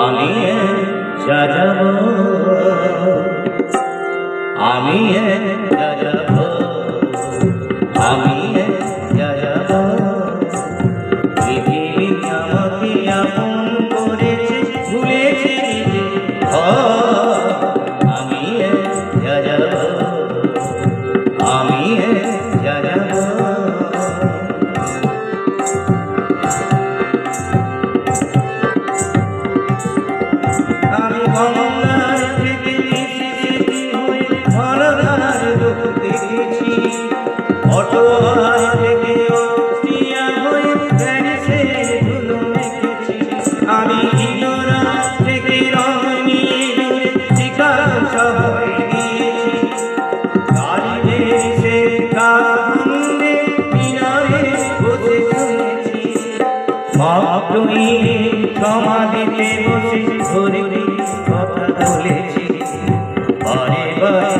আমি সাজাবো, আমি সাজাবো, আমি সাজাবো। পৃথিবী আমাকে আপন করেছে, ভুলেছে আমি সাজাবো, আমি সাজাবো। আমি গঙ্গার থেকে এসেছি হয়ে ধরাধার রূপ দেখেছি, অটোয়ার থেকে অস্ট্রিয়া হয়ে প্যারিসে ধুলো মেখেছি। আমি ইনোরা থেকে রং নিয়ে দূরে শিকার শহরে গিয়েছি, গাড়িতে সে কান্দে মিনারে বসে শুনেছি। মগ্নই সমাধিতে বসে ধরে কথা বলেছি, বারে বারে